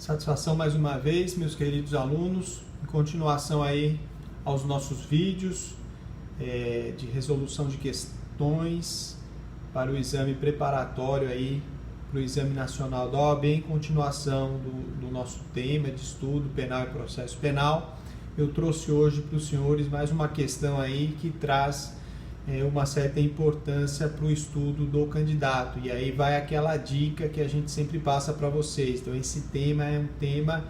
Satisfação mais uma vez, meus queridos alunos, em continuação aí aos nossos vídeos de resolução de questões para o exame preparatório aí para o Exame Nacional da OAB, em continuação do nosso tema de estudo penal e processo penal. Eu trouxe hoje para os senhores mais uma questão aí que traz uma certa importância para o estudo do candidato, e aí vai aquela dica que a gente sempre passa para vocês. Então esse tema é um tema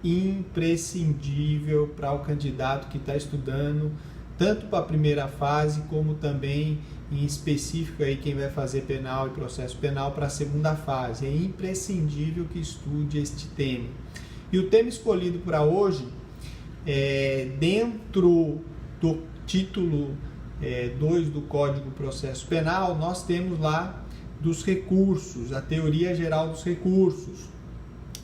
imprescindível para o candidato que está estudando tanto para a primeira fase como também em específico aí quem vai fazer penal e processo penal para a segunda fase. É imprescindível que estude este tema. E o tema escolhido para hoje dentro do título 2 do Código Processo Penal, nós temos lá dos recursos, a teoria geral dos recursos.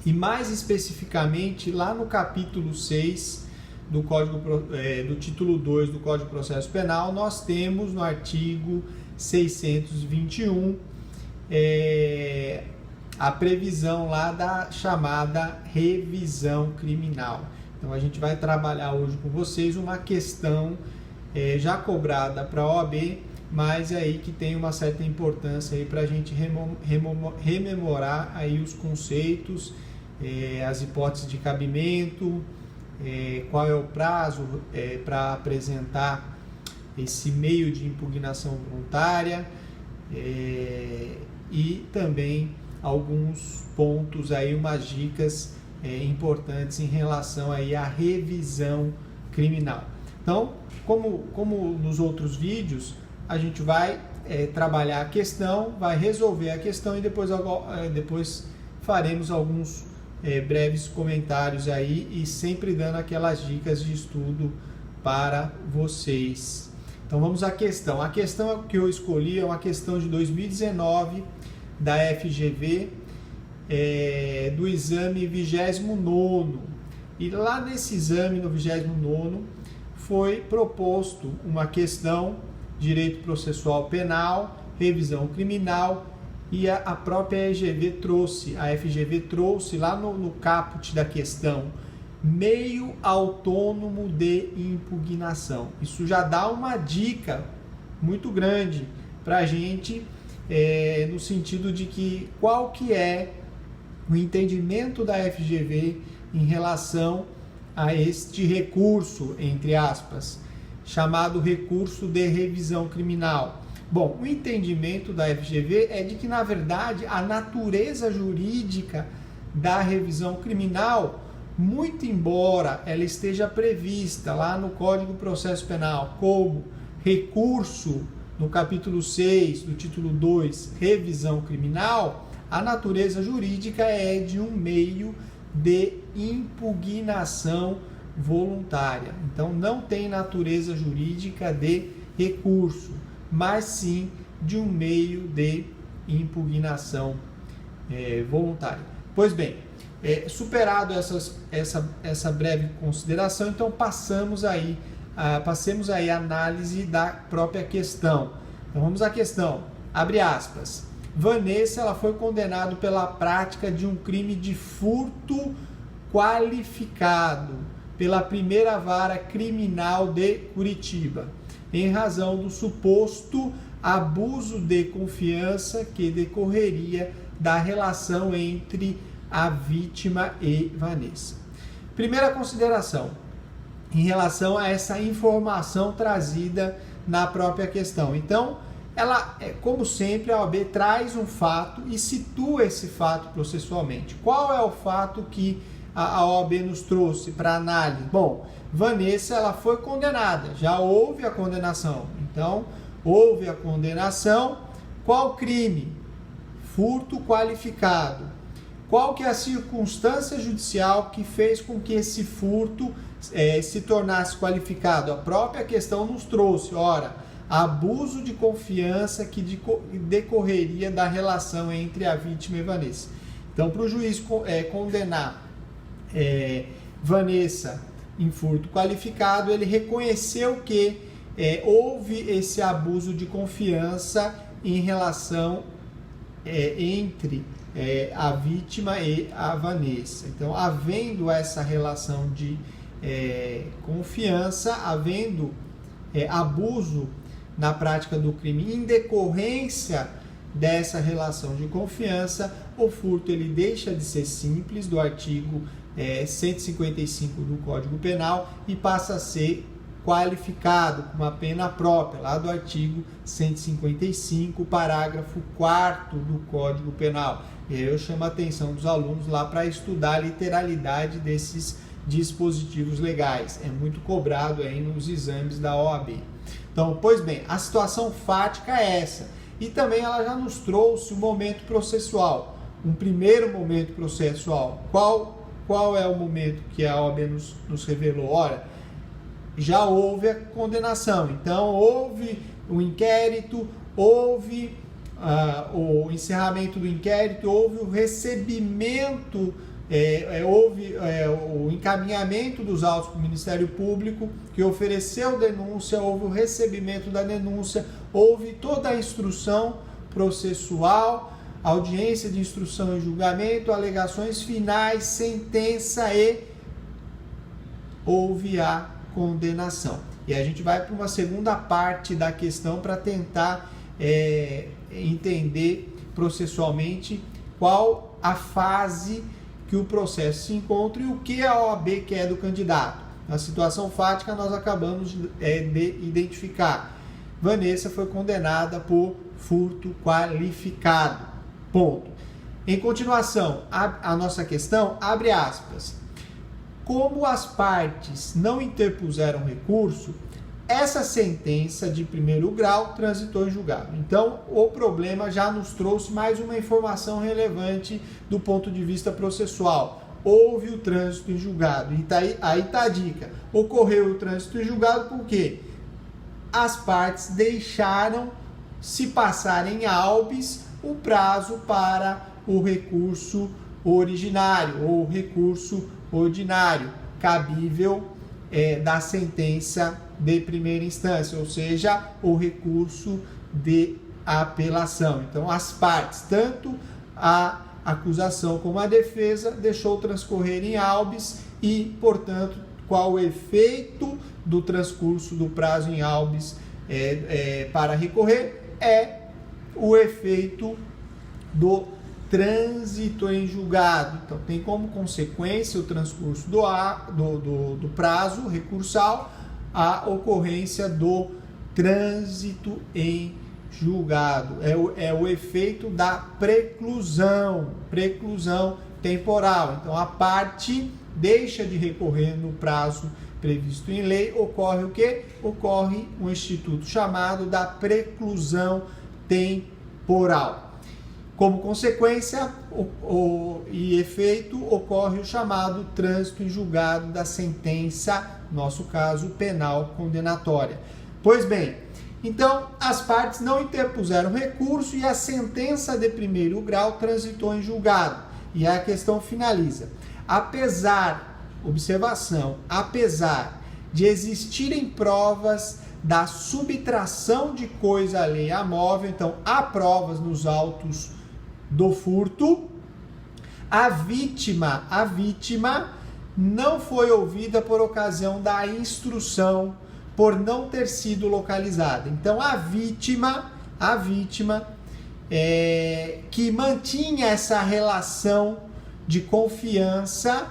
E mais especificamente, lá no capítulo 6 do título 2 do Código Processo Penal, nós temos no artigo 621 a previsão lá da chamada revisão criminal. Então a gente vai trabalhar hoje com vocês uma questão já cobrada para a OAB, mas aí que tem uma certa importância aí para a gente rememorar aí os conceitos, as hipóteses de cabimento, qual é o prazo para apresentar esse meio de impugnação voluntária e também alguns pontos aí, umas dicas importantes em relação aí à revisão criminal. Então, como nos outros vídeos, a gente vai trabalhar a questão, vai resolver a questão e depois faremos alguns breves comentários aí e sempre dando aquelas dicas de estudo para vocês. Então vamos à questão. A questão que eu escolhi é uma questão de 2019 da FGV, do exame 29º. E lá nesse exame, no 29º, foi proposto uma questão, direito processual penal, revisão criminal, e a própria FGV trouxe lá no caput da questão, meio autônomo de impugnação. Isso já dá uma dica muito grande para a gente, no sentido de que qual que é o entendimento da FGV em relação a este recurso, entre aspas, chamado recurso de revisão criminal. Bom, o entendimento da FGV é de que, na verdade, a natureza jurídica da revisão criminal, muito embora ela esteja prevista lá no Código Processo Penal como recurso no capítulo 6 do título 2, revisão criminal, a natureza jurídica é de um meio de impugnação voluntária. Então não tem natureza jurídica de recurso, mas sim de um meio de impugnação voluntária. Pois bem, superado essa breve consideração, então passemos aí a análise da própria questão. Então vamos à questão. Abre aspas. Vanessa, ela foi condenada pela prática de um crime de furto qualificado pela primeira vara criminal de Curitiba, em razão do suposto abuso de confiança que decorreria da relação entre a vítima e Vanessa. Primeira consideração, em relação a essa informação trazida na própria questão. Então, ela, como sempre, a OAB traz um fato e situa esse fato processualmente. Qual é o fato que a OAB nos trouxe para análise? Bom, Vanessa, ela foi condenada, já houve a condenação. Então, houve a condenação. Qual crime? Furto qualificado. Qual que é a circunstância judicial que fez com que esse furto se tornasse qualificado? A própria questão nos trouxe, ora, abuso de confiança que decorreria da relação entre a vítima e Vanessa. Então, para o juiz condenar Vanessa em furto qualificado, ele reconheceu que houve esse abuso de confiança em relação entre a vítima e a Vanessa. Então, havendo essa relação de confiança, havendo abuso na prática do crime em decorrência dessa relação de confiança, o furto ele deixa de ser simples do artigo 155 do Código Penal e passa a ser qualificado com uma pena própria, lá do artigo 155, parágrafo 4º do Código Penal. E aí eu chamo a atenção dos alunos lá para estudar a literalidade desses dispositivos legais. É muito cobrado aí nos exames da OAB. Então, pois bem, a situação fática é essa. E também ela já nos trouxe o momento processual. Um primeiro momento processual. Qual é o momento que a OAB nos revelou? Ora, já houve a condenação. Então, houve o inquérito, houve o encerramento do inquérito, houve o recebimento, houve o encaminhamento dos autos para o Ministério Público, que ofereceu denúncia, houve o recebimento da denúncia, houve toda a instrução processual, audiência de instrução e julgamento, alegações finais, sentença e houve a condenação. E a gente vai para uma segunda parte da questão para tentar entender processualmente qual a fase que o processo se encontra e o que a OAB quer do candidato. Na situação fática, nós acabamos de identificar. Vanessa foi condenada por furto qualificado. Ponto. Em continuação, a nossa questão, abre aspas. Como as partes não interpuseram recurso, essa sentença de primeiro grau transitou em julgado. Então, o problema já nos trouxe mais uma informação relevante do ponto de vista processual. Houve o trânsito em julgado. E aí está a dica. Ocorreu o trânsito em julgado porque as partes deixaram se passar em habeas o prazo para o recurso originário ou recurso ordinário, cabível da sentença de primeira instância, ou seja, o recurso de apelação. Então, as partes, tanto a acusação como a defesa, deixou transcorrer em habeas e, portanto, qual o efeito do transcurso do prazo em habeas para recorrer? É o efeito do trânsito em julgado. Então, tem como consequência o transcurso do prazo recursal, a ocorrência do trânsito em julgado. É o efeito da preclusão temporal. Então, a parte deixa de recorrer no prazo previsto em lei, ocorre o quê? Ocorre um instituto chamado da preclusão temporal. Como consequência e efeito, ocorre o chamado trânsito em julgado da sentença, nosso caso, penal condenatória. Pois bem, então, as partes não interpuseram recurso e a sentença de primeiro grau transitou em julgado. E a questão finaliza. Apesar de existirem provas da subtração de coisa alheia móvel, então há provas nos autos do furto, a vítima não foi ouvida por ocasião da instrução por não ter sido localizada. Então a vítima que mantinha essa relação de confiança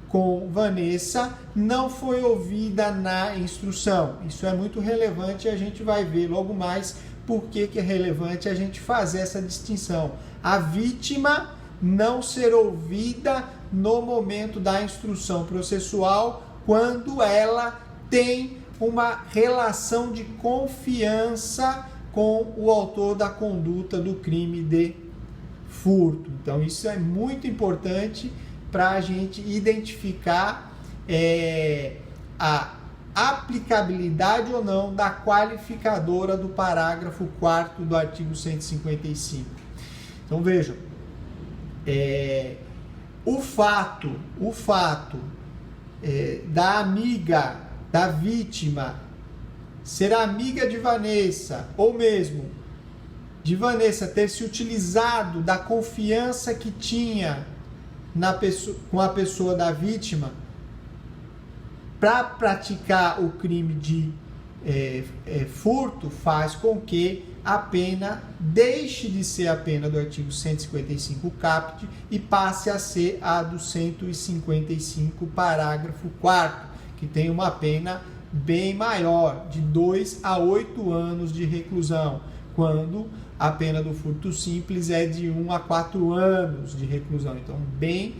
com Vanessa não foi ouvida na instrução. Isso é muito relevante e a gente vai ver logo mais por que é relevante a gente fazer essa distinção. A vítima não ser ouvida no momento da instrução processual quando ela tem uma relação de confiança com o autor da conduta do crime de furto. Então, isso é muito importante para a gente identificar a aplicabilidade ou não da qualificadora do parágrafo 4º do artigo 155. Então, vejam, o fato da amiga, da vítima, ser amiga de Vanessa, ou mesmo de Vanessa ter se utilizado da confiança que tinha com a pessoa da vítima para praticar o crime de furto, faz com que a pena deixe de ser a pena do artigo 155 caput e passe a ser a do 155 parágrafo 4º, que tem uma pena bem maior, de 2 a 8 anos de reclusão, quando a pena do furto simples é de 1 a 4 anos de reclusão. Então, bem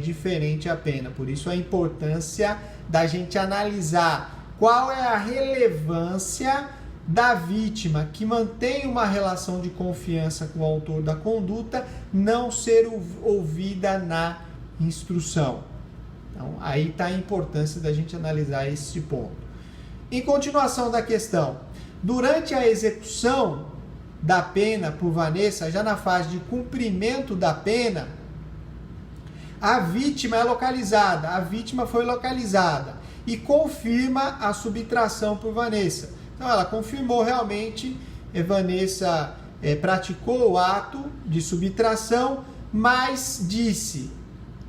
diferente a pena. Por isso, a importância da gente analisar qual é a relevância da vítima que mantém uma relação de confiança com o autor da conduta não ser ouvida na instrução. Então, aí está a importância da gente analisar esse ponto. Em continuação da questão, durante a execução da pena por Vanessa, já na fase de cumprimento da pena, a vítima é localizada, a vítima foi localizada e confirma a subtração por Vanessa. Então, ela confirmou realmente, Vanessa praticou o ato de subtração, mas disse,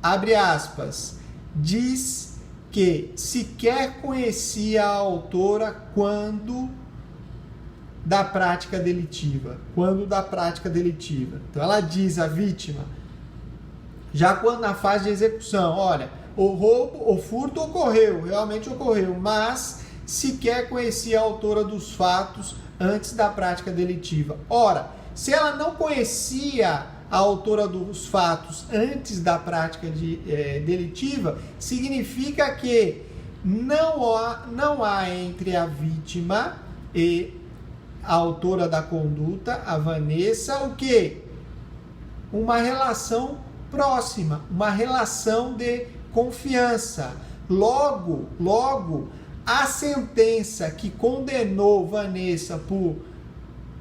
abre aspas, diz que sequer conhecia a autora quando da prática delitiva. Então, ela diz, a vítima, já quando na fase de execução, olha, o roubo, o furto realmente ocorreu, mas sequer conhecia a autora dos fatos antes da prática delitiva. Ora, se ela não conhecia a autora dos fatos antes da prática delitiva, significa que não há entre a vítima e a autora da conduta, a Vanessa, o quê? Uma relação próxima, uma relação de confiança. Logo, a sentença que condenou Vanessa por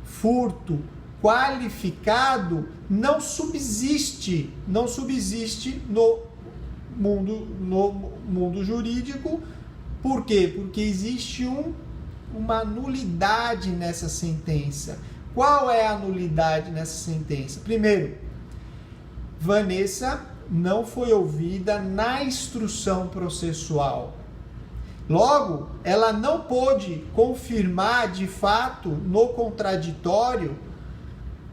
furto qualificado não subsiste no mundo jurídico. Por quê? Porque existe uma nulidade nessa sentença. Qual é a nulidade nessa sentença? Primeiro, Vanessa não foi ouvida na instrução processual. Logo, ela não pôde confirmar de fato no contraditório,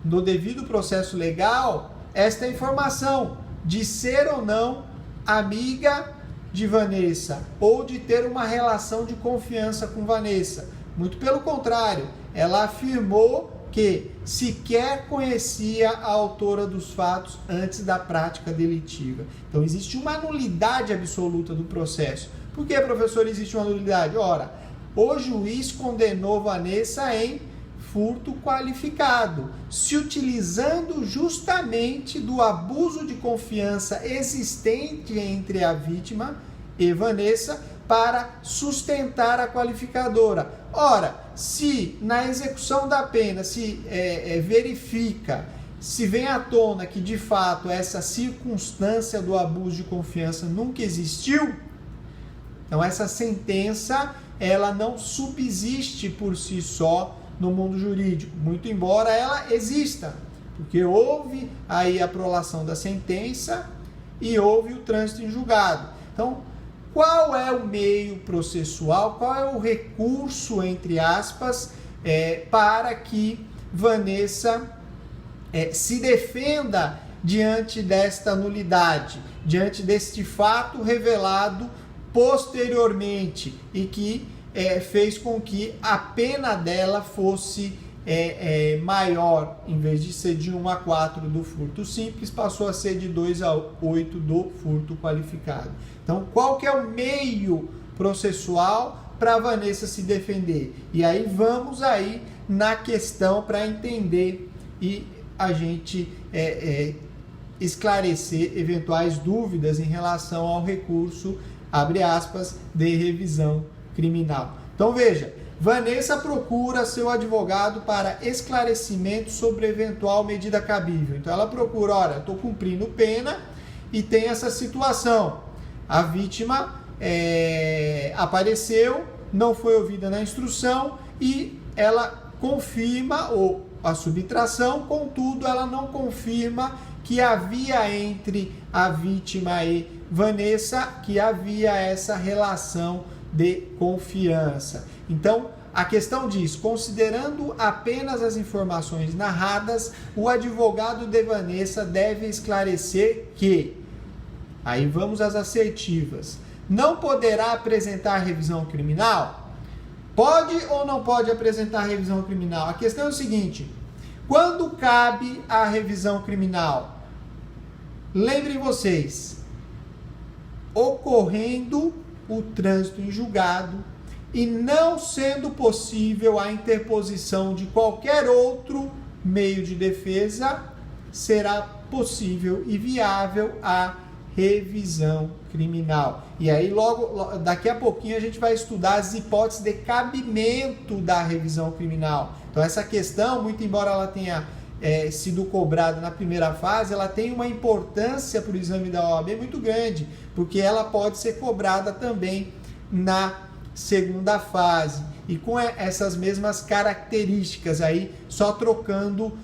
no devido processo legal, esta informação de ser ou não amiga de Vanessa ou de ter uma relação de confiança com Vanessa. Muito pelo contrário, ela afirmou que sequer conhecia a autora dos fatos antes da prática delitiva. Então, existe uma nulidade absoluta do processo. Por que, professor, existe uma nulidade? Ora, o juiz condenou Vanessa em furto qualificado, se utilizando justamente do abuso de confiança existente entre a vítima e Vanessa para sustentar a qualificadora. Ora, se na execução da pena se verifica, se vem à tona que de fato essa circunstância do abuso de confiança nunca existiu, então essa sentença ela não subsiste por si só no mundo jurídico, muito embora ela exista, porque houve aí a prolação da sentença e houve o trânsito em julgado. Então, qual é o meio processual, qual é o recurso, entre aspas, para que Vanessa se defenda diante desta nulidade, diante deste fato revelado posteriormente e que fez com que a pena dela fosse maior, em vez de ser de 1 a 4 do furto simples, passou a ser de 2 a 8 do furto qualificado. Então, qual que é o meio processual para Vanessa se defender? E aí vamos aí na questão para entender e a gente esclarecer eventuais dúvidas em relação ao recurso, abre aspas, de revisão criminal. Então veja, Vanessa procura seu advogado para esclarecimento sobre eventual medida cabível. Então ela procura, olha, estou cumprindo pena e tem essa situação. A vítima apareceu, não foi ouvida na instrução e ela confirma ou a subtração, contudo, ela não confirma que havia entre a vítima e Vanessa, que havia essa relação de confiança. Então, a questão diz, considerando apenas as informações narradas, o advogado de Vanessa deve esclarecer que, aí vamos às assertivas, não poderá apresentar revisão criminal? Pode ou não pode apresentar revisão criminal? A questão é o seguinte, quando cabe a revisão criminal? Lembrem vocês, ocorrendo o trânsito em julgado e não sendo possível a interposição de qualquer outro meio de defesa, será possível e viável a revisão criminal. E aí, logo daqui a pouquinho, a gente vai estudar as hipóteses de cabimento da revisão criminal. Então, essa questão, muito embora ela tenha sido cobrada na primeira fase, ela tem uma importância para o exame da OAB muito grande, porque ela pode ser cobrada também na segunda fase, e com essas mesmas características aí, só trocando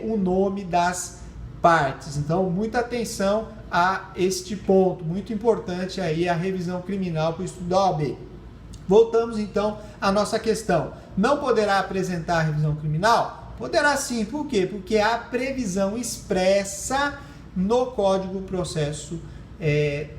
o nome das partes. Então, muita atenção a este ponto, muito importante aí a revisão criminal para o estudo da OAB. Voltamos então à nossa questão. Não poderá apresentar a revisão criminal? Poderá sim, por quê? Porque há previsão expressa no Código de Processo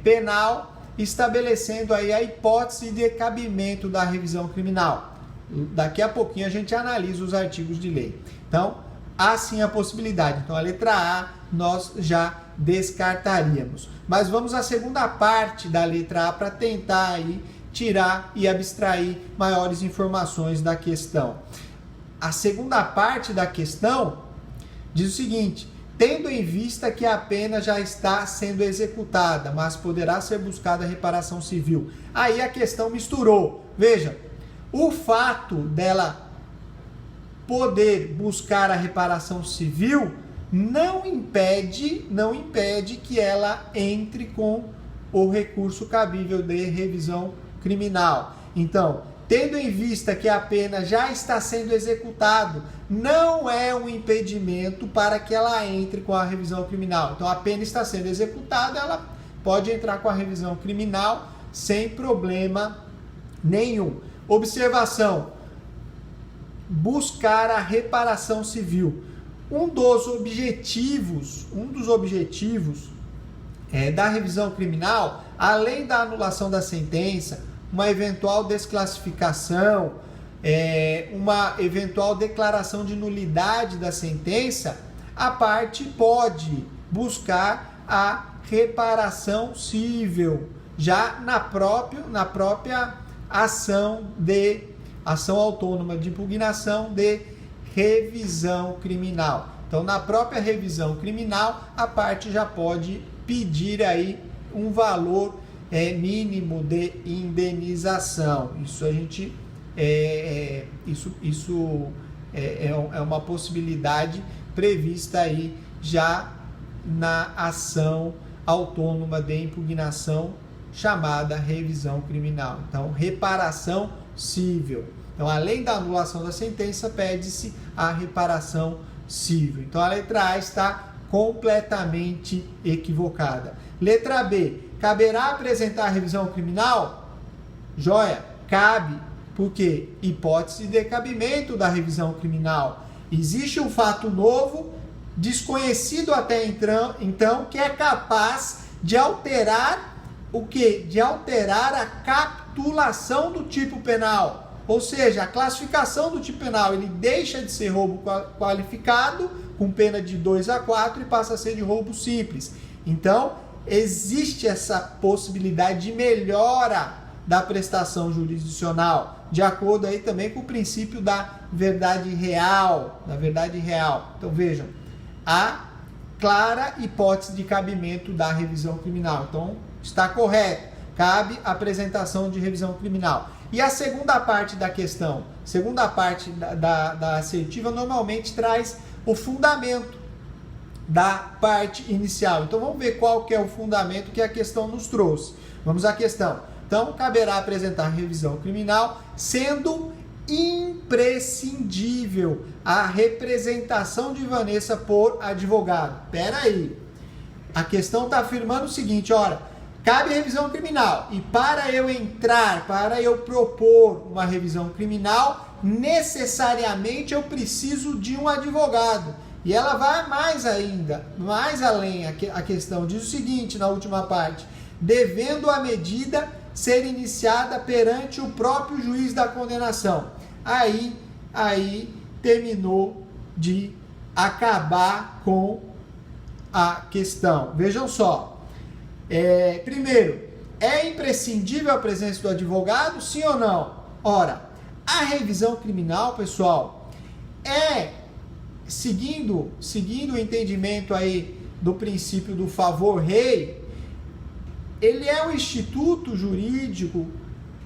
Penal, estabelecendo aí a hipótese de cabimento da revisão criminal. Daqui a pouquinho a gente analisa os artigos de lei. Então, há sim a possibilidade. Então, a letra A nós já descartaríamos. Mas vamos à segunda parte da letra A para tentar aí tirar e abstrair maiores informações da questão. A segunda parte da questão diz o seguinte, tendo em vista que a pena já está sendo executada, mas poderá ser buscada reparação civil. Aí a questão misturou. Veja, o fato dela poder buscar a reparação civil não impede que ela entre com o recurso cabível de revisão criminal. Então, tendo em vista que a pena já está sendo executada, não é um impedimento para que ela entre com a revisão criminal. Então, a pena está sendo executada, ela pode entrar com a revisão criminal sem problema nenhum. Observação, buscar a reparação civil. Um dos objetivos da revisão criminal, além da anulação da sentença, uma eventual desclassificação, uma eventual declaração de nulidade da sentença, a parte pode buscar a reparação cível, já na própria ação autônoma de impugnação de revisão criminal. Então, na própria revisão criminal, a parte já pode pedir aí um valor mínimo de indenização. Isso a gente é uma possibilidade prevista aí já na ação autônoma de impugnação chamada revisão criminal. Então, reparação cível. Então, além da anulação da sentença, pede-se a reparação cível. Então, a letra A está completamente equivocada. Letra B. Caberá apresentar a revisão criminal? Joia, cabe. Por quê? Hipótese de cabimento da revisão criminal. Existe um fato novo, desconhecido até então, que é capaz de alterar o quê? De alterar a capitulação do tipo penal. Ou seja, a classificação do tipo penal, ele deixa de ser roubo qualificado, com pena de 2 a 4, e passa a ser de roubo simples. Então, existe essa possibilidade de melhora da prestação jurisdicional, de acordo aí também com o princípio da verdade real, Então, vejam, há clara hipótese de cabimento da revisão criminal. Então, está correto, cabe a apresentação de revisão criminal. E a segunda parte da questão, segunda parte da assertiva, normalmente traz o fundamento da parte inicial. Então, vamos ver qual que é o fundamento que a questão nos trouxe. Vamos à questão. Então, caberá apresentar revisão criminal, sendo imprescindível a representação de Vanessa por advogado. Pera aí, a questão está afirmando o seguinte, olha, cabe revisão criminal e para eu propor uma revisão criminal, necessariamente eu preciso de um advogado. E ela vai mais ainda, mais além, a questão diz o seguinte na última parte, devendo a medida ser iniciada perante o próprio juiz da condenação. Aí terminou de acabar com a questão. Vejam só, primeiro, é imprescindível a presença do advogado, sim ou não? Ora, a revisão criminal, pessoal, seguindo o entendimento aí do princípio do favor rei, ele é um instituto jurídico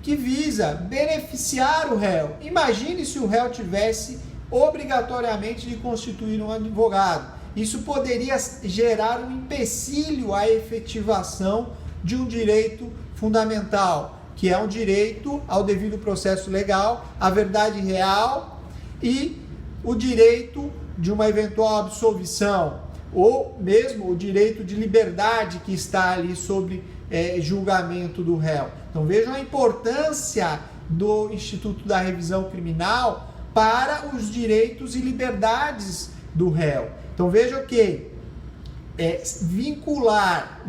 que visa beneficiar o réu. Imagine se o réu tivesse obrigatoriamente de constituir um advogado. Isso poderia gerar um empecilho à efetivação de um direito fundamental, que é um direito ao devido processo legal, à verdade real e o direito de uma eventual absolvição, ou mesmo o direito de liberdade que está ali sobre julgamento do réu. Então vejam a importância do Instituto da Revisão Criminal para os direitos e liberdades do réu. Então vejam que vincular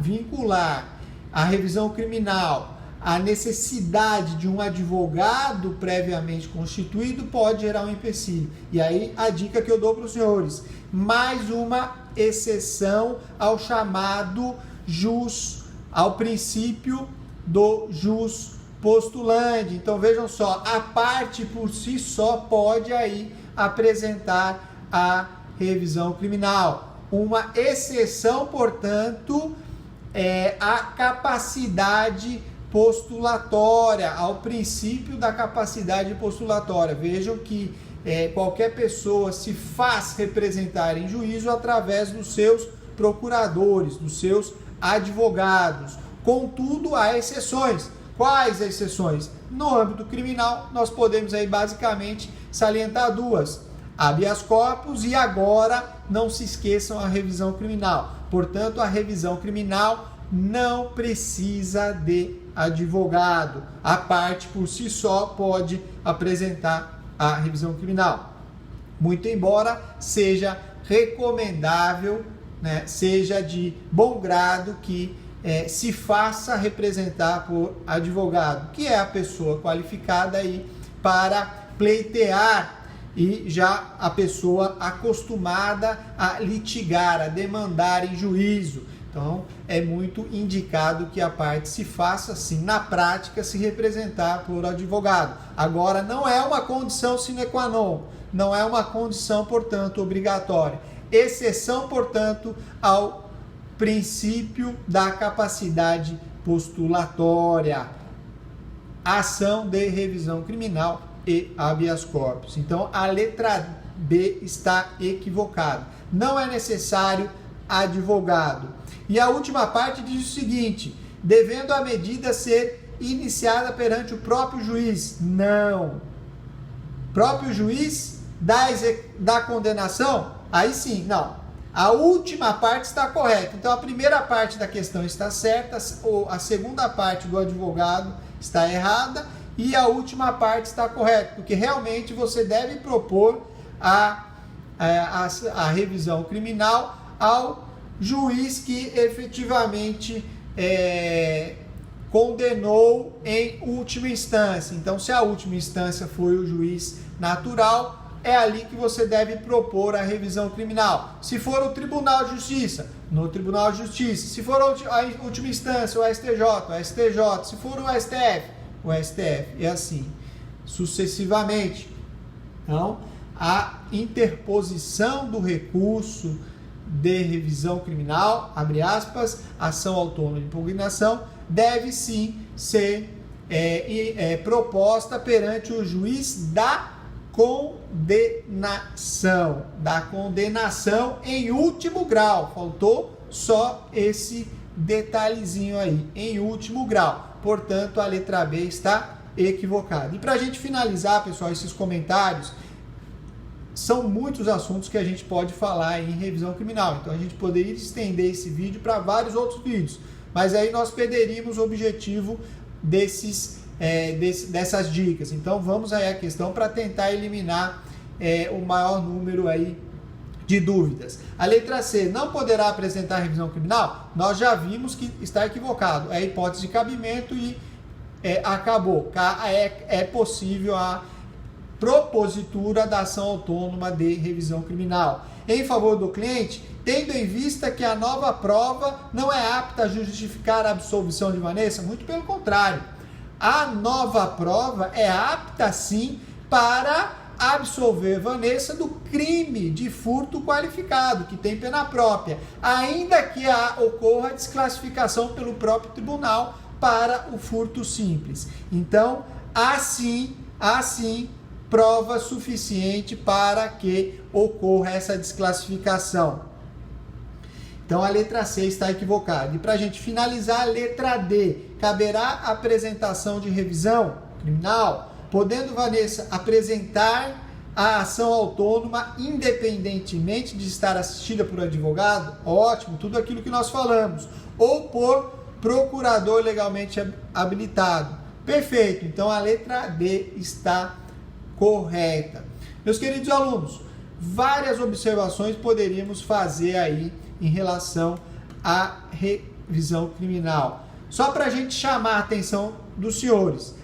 a revisão criminal à necessidade de um advogado previamente constituído pode gerar um empecilho. E aí a dica que eu dou para os senhores, mais uma exceção ao chamado ao princípio do jus postulandi. Então vejam só, a parte por si só pode aí apresentar a revisão criminal. Uma exceção, portanto, é a capacidade postulatória, ao princípio da capacidade postulatória. Vejam que qualquer pessoa se faz representar em juízo através dos seus procuradores, dos seus advogados. Contudo, há exceções. Quais exceções? No âmbito criminal, nós podemos aí basicamente salientar duas: habeas corpus e agora, não se esqueçam, a revisão criminal. Portanto, a revisão criminal não precisa de advogado. A parte por si só pode apresentar a revisão criminal. Muito embora seja recomendável, seja de bom grado que se faça representar por advogado, que é a pessoa qualificada aí para pleitear e já a pessoa acostumada a litigar, a demandar em juízo. Então, é muito indicado que a parte se faça, assim, na prática, se representar por advogado. Agora, não é uma condição sine qua non, não é uma condição, portanto, obrigatória. Exceção, portanto, ao princípio da capacidade postulatória, ação de revisão criminal e habeas corpus. Então, a letra B está equivocada. Não é necessário advogado. E a última parte diz o seguinte: devendo a medida ser iniciada perante o próprio juiz. Não. Próprio juiz da condenação? Aí sim, não. A última parte está correta. Então, a primeira parte da questão está certa, a segunda parte do advogado está errada e a última parte está correta, porque realmente você deve propor a revisão criminal ao juiz que efetivamente condenou em última instância. Então, se a última instância foi o juiz natural, é ali que você deve propor a revisão criminal. Se for o Tribunal de Justiça, no Tribunal de Justiça. Se for a última instância, o STJ, o STJ. Se for o STF, o STF. E assim sucessivamente. Então, a interposição do recurso de revisão criminal, abre aspas, ação autônoma de impugnação, deve sim ser proposta perante o juiz da condenação em último grau. Faltou só esse detalhezinho aí, em último grau. Portanto, a letra B está equivocado. E para a gente finalizar, pessoal, esses comentários, são muitos assuntos que a gente pode falar em revisão criminal. Então a gente poderia estender esse vídeo para vários outros vídeos, mas aí nós perderíamos o objetivo dessas dicas. Então vamos aí à questão para tentar eliminar o maior número aí de dúvidas. A letra C, não poderá apresentar revisão criminal? Nós já vimos que está equivocado. É hipótese de cabimento e acabou. É possível a propositura da ação autônoma de revisão criminal. Em favor do cliente, tendo em vista que a nova prova não é apta a justificar a absolvição de Vanessa? Muito pelo contrário. A nova prova é apta, sim, para absolver Vanessa do crime de furto qualificado, que tem pena própria, ainda que ocorra desclassificação pelo próprio tribunal para o furto simples. Então, assim, prova suficiente para que ocorra essa desclassificação. Então a letra C está equivocada. E para a gente finalizar, a letra D, caberá apresentação de revisão criminal, podendo Vanessa apresentar a ação autônoma independentemente de estar assistida por advogado? Ótimo, tudo aquilo que nós falamos. Ou por procurador legalmente habilitado. Perfeito, então a letra D está correta. Meus queridos alunos, várias observações poderíamos fazer aí em relação à revisão criminal. Só para a gente chamar a atenção dos senhores.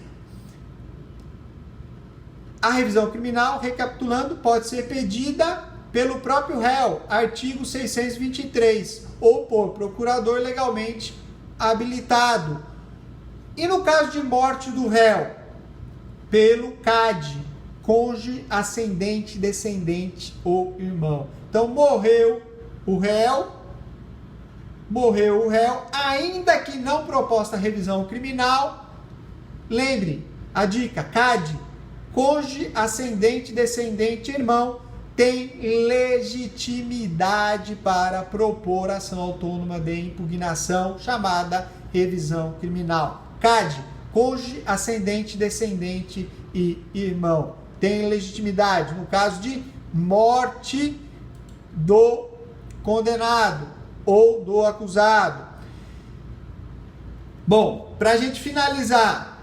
A revisão criminal, recapitulando, pode ser pedida pelo próprio réu, artigo 623, ou por procurador legalmente habilitado. E no caso de morte do réu, pelo CAD, cônjuge, ascendente, descendente ou irmão. Então, morreu o réu, ainda que não proposta revisão criminal, lembre, a dica, CAD, cônjuge, ascendente, descendente, irmão, tem legitimidade para propor ação autônoma de impugnação, chamada revisão criminal. CAD, cônjuge, ascendente, descendente e irmão. Tem legitimidade no caso de morte do condenado ou do acusado. Bom, para a gente finalizar,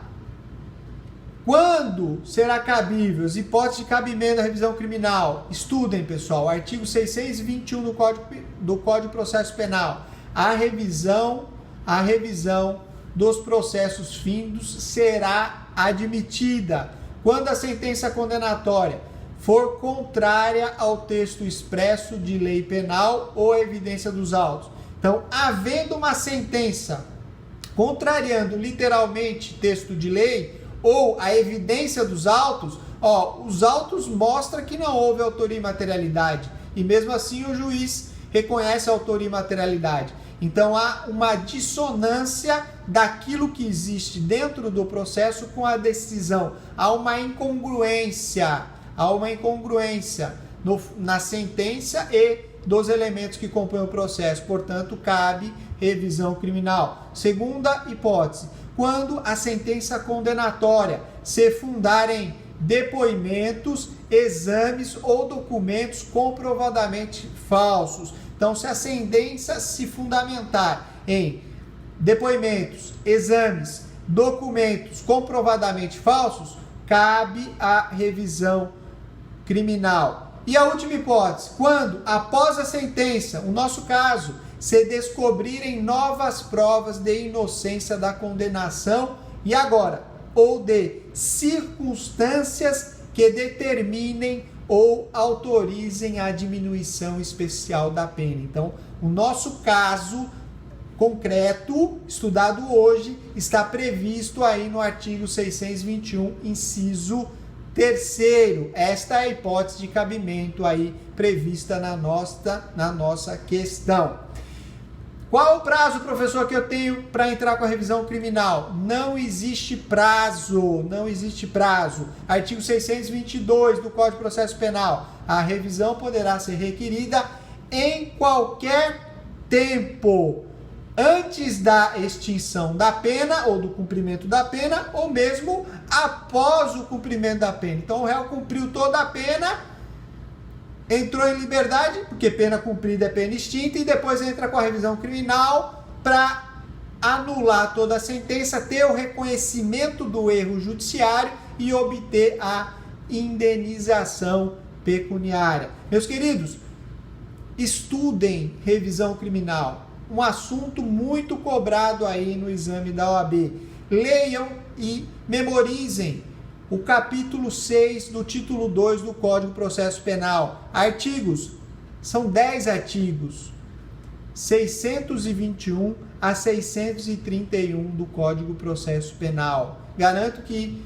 quando será cabível as hipóteses de cabimento da revisão criminal? Estudem, pessoal, artigo 621 do Código de Processo Penal. A revisão dos processos findos será admitida quando a sentença condenatória for contrária ao texto expresso de lei penal ou à evidência dos autos. Então, havendo uma sentença contrariando literalmente texto de lei ou a evidência dos autos, os autos mostram que não houve autoria e materialidade, e mesmo assim o juiz reconhece a autoria e materialidade. Então há uma dissonância daquilo que existe dentro do processo com a decisão. Há uma incongruência na sentença e dos elementos que compõem o processo. Portanto, cabe revisão criminal. Segunda hipótese, quando a sentença condenatória se fundar em depoimentos, exames ou documentos comprovadamente falsos. Então, se a sentença se fundamentar em depoimentos, exames, documentos comprovadamente falsos, cabe a revisão criminal. E a última hipótese, quando, após a sentença, o nosso caso, se descobrirem novas provas de inocência da condenação, e agora, ou de circunstâncias que determinem ou autorizem a diminuição especial da pena. Então, o nosso caso concreto, estudado hoje, está previsto aí no artigo 621, inciso 3º. Esta é a hipótese de cabimento aí prevista na nossa questão. Qual o prazo, professor, que eu tenho para entrar com a revisão criminal? Não existe prazo. Artigo 622 do Código de Processo Penal. A revisão poderá ser requerida em qualquer tempo. antes da extinção da pena ou do cumprimento da pena, ou mesmo após o cumprimento da pena. Então o réu cumpriu toda a pena, entrou em liberdade, porque pena cumprida é pena extinta, e depois entra com a revisão criminal para anular toda a sentença, ter o reconhecimento do erro judiciário e obter a indenização pecuniária. Meus queridos, estudem revisão criminal, um assunto muito cobrado aí no exame da OAB. Leiam e memorizem o capítulo 6 do título 2 do Código de Processo Penal. Artigos, são 10 artigos, 621 a 631 do Código de Processo Penal. Garanto que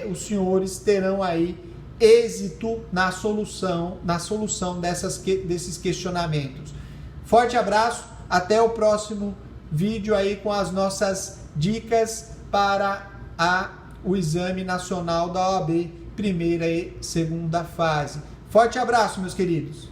os senhores terão aí êxito na solução desses questionamentos. Forte abraço, até o próximo vídeo aí com as nossas dicas para o Exame Nacional da OAB, primeira e segunda fase. Forte abraço, meus queridos.